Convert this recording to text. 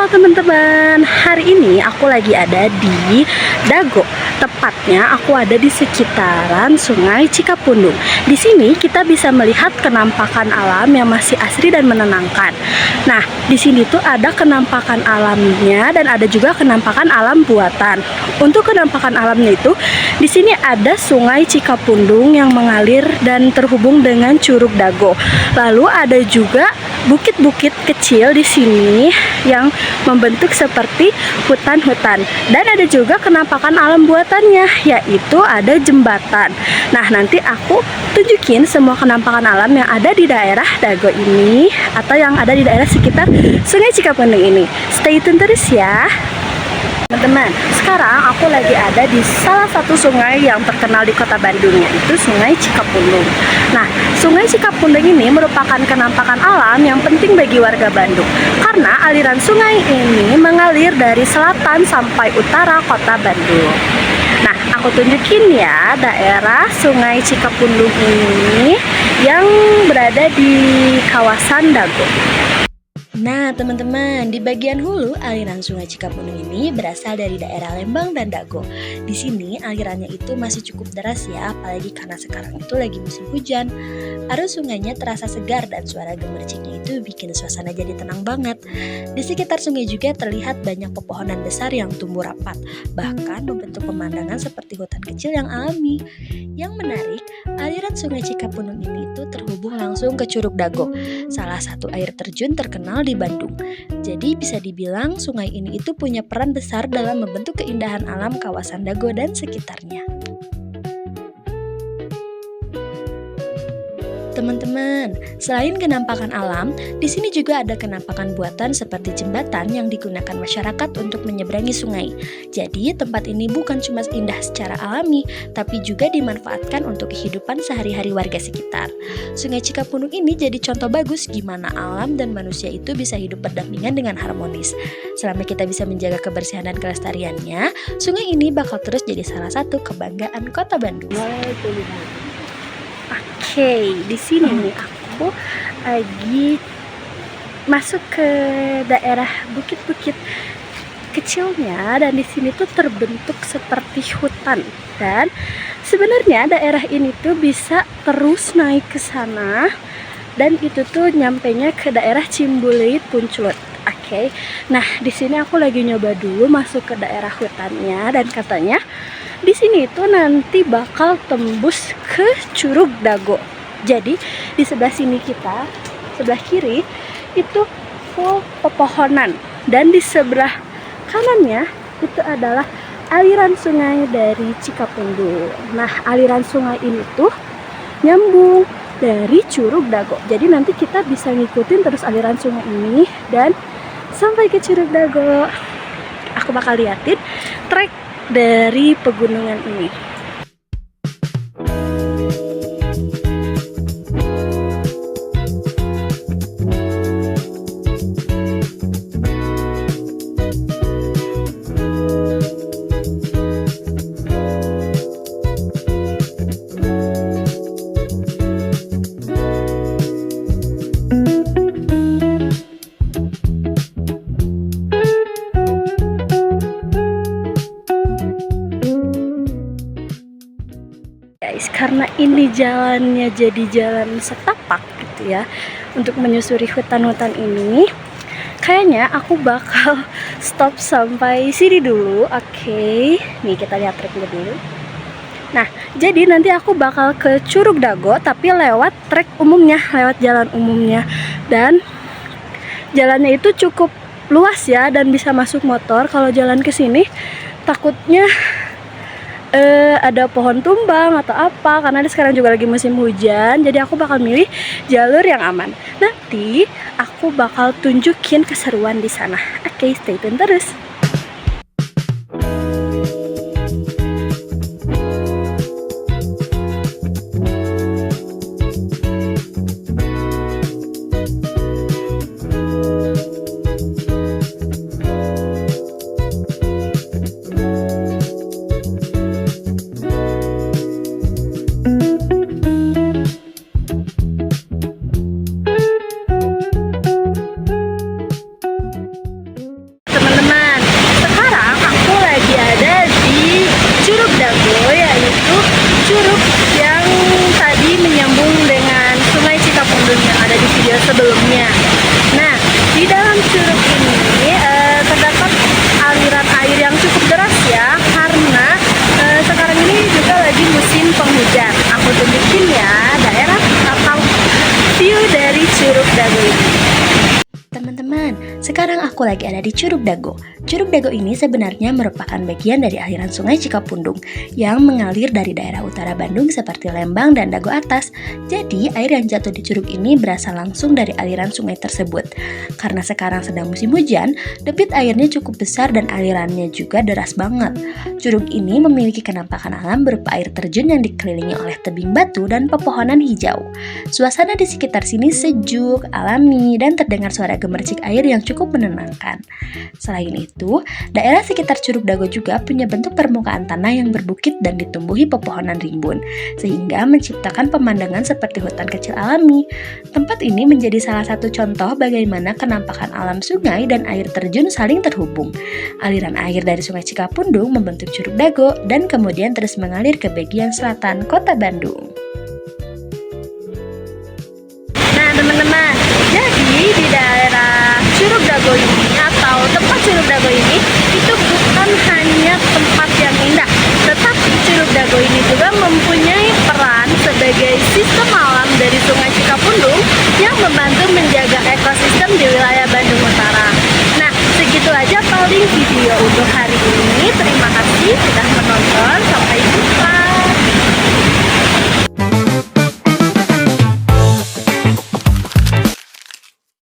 teman-teman, hari ini aku lagi ada di Dago. Tepatnya aku ada di sekitaran Sungai Cikapundung. Di sini kita bisa melihat kenampakan alam yang masih asri dan menenangkan. Nah, di sini tuh ada kenampakan alamnya dan ada juga kenampakan alam buatan. Untuk kenampakan alamnya itu, di sini ada Sungai Cikapundung yang mengalir dan terhubung dengan Curug Dago. Lalu ada juga bukit-bukit kecil di sini yang membentuk seperti hutan-hutan, dan ada juga kenampakan alam buatannya, yaitu ada jembatan. Nah, nanti aku tunjukin semua kenampakan alam yang ada di daerah Dago ini atau yang ada di daerah sekitar Sungai Cikapundung ini. Stay tune terus ya teman-teman. Sekarang aku lagi ada di salah satu sungai yang terkenal di kota Bandung, yaitu Sungai Cikapundung. Nah, Sungai Cikapundung ini merupakan kenampakan alam yang penting bagi warga Bandung karena aliran sungai ini mengalir dari selatan sampai utara kota Bandung. Nah, aku tunjukin ya daerah Sungai Cikapundung ini yang berada di kawasan Dago. Nah teman-teman, di bagian hulu aliran Sungai Cikapundung ini berasal dari daerah Lembang dan Dago. Di sini alirannya itu masih cukup deras ya, apalagi karena sekarang itu lagi musim hujan. Arus sungainya terasa segar dan suara gemericiknya itu bikin suasana jadi tenang banget. Di sekitar sungai juga terlihat banyak pepohonan besar yang tumbuh rapat, bahkan membentuk pemandangan seperti hutan kecil yang alami. Yang menarik, aliran Sungai Cikapundung ini itu terhubung langsung ke Curug Dago, salah satu air terjun terkenal di Bandung. Jadi bisa dibilang sungai ini itu punya peran besar dalam membentuk keindahan alam kawasan Dago dan sekitarnya. Teman-teman, selain kenampakan alam, di sini juga ada kenampakan buatan seperti jembatan yang digunakan masyarakat untuk menyeberangi sungai. Jadi, tempat ini bukan cuma indah secara alami, tapi juga dimanfaatkan untuk kehidupan sehari-hari warga sekitar. Sungai Cikapundung ini jadi contoh bagus gimana alam dan manusia itu bisa hidup berdampingan dengan harmonis. Selama kita bisa menjaga kebersihan dan kelestariannya, sungai ini bakal terus jadi salah satu kebanggaan Kota Bandung. Oke, di sini nih aku lagi masuk ke daerah bukit-bukit kecilnya, dan di sini tuh terbentuk seperti hutan. Dan sebenarnya daerah ini tuh bisa terus naik ke sana, dan itu tuh nyampenya ke daerah Cimbuluit Punculut. Oke. Nah, di sini aku lagi nyoba dulu masuk ke daerah hutannya, dan katanya di sini itu nanti bakal tembus ke Curug Dago. Jadi di sebelah sini kita, sebelah kiri itu full pepohonan, dan di sebelah kanannya itu adalah aliran sungai dari Cikapundung. Nah, aliran sungai ini tuh nyambung dari Curug Dago. Jadi nanti kita bisa ngikutin terus aliran sungai ini dan sampai ke Curug Dago. Aku bakal liatin trek dari pegunungan ini. Karena ini jalannya jadi jalan setapak gitu ya, untuk menyusuri hutan-hutan ini, kayaknya aku bakal stop sampai sini dulu. Oke, nih kita lihat treknya dulu. Nah, jadi nanti aku bakal ke Curug Dago tapi lewat trek umumnya, lewat jalan umumnya, dan jalannya itu cukup luas ya dan bisa masuk motor. Kalau jalan ke sini takutnya ada pohon tumbang atau apa, karena sekarang juga lagi musim hujan. Jadi aku bakal milih jalur yang aman. Nanti aku bakal tunjukin keseruan di sana. Oke, stay tune terus. ada di video sebelumnya. Nah, di dalam curug ini terdapat aliran air yang cukup deras ya, karena sekarang ini juga lagi musim penghujan. Aku tunjukin ya daerah atau view dari Curug Dago ini. Teman-teman, sekarang aku lagi ada di Curug Dago. Curug Dago ini sebenarnya merupakan bagian dari aliran Sungai Cikapundung yang mengalir dari daerah utara Bandung seperti Lembang dan Dago Atas. Jadi, air yang jatuh di curug ini berasal langsung dari aliran sungai tersebut. Karena sekarang sedang musim hujan, debit airnya cukup besar dan alirannya juga deras banget. Curug ini memiliki penampakan alam berupa air terjun yang dikelilingi oleh tebing batu dan pepohonan hijau. Suasana di sekitar sini sejuk, alami, dan terdengar suara gemercik air yang cukup menenangkan. Selain itu, daerah sekitar Curug Dago juga punya bentuk permukaan tanah yang berbukit dan ditumbuhi pepohonan rimbun, sehingga menciptakan pemandangan seperti hutan kecil alami. Tempat ini menjadi salah satu contoh bagaimana kenampakan alam sungai dan air terjun saling terhubung. Aliran air dari Sungai Cikapundung membentuk Curug Dago dan kemudian terus mengalir ke bagian selatan Kota Bandung. Nah, teman-teman, jadi di daerah Curug Dago ini atau tempat Curug Dago ini itu bukan hanya tempat yang indah, tetapi Curug Dago ini juga mempunyai peran sebagai sistem alam dari Sungai Cikapundung yang membantu menjaga ekosistem di wilayah Bandung Utara. Nah, segitu aja paling video untuk hari ini. Terima kasih sudah menonton. Sampai jumpa.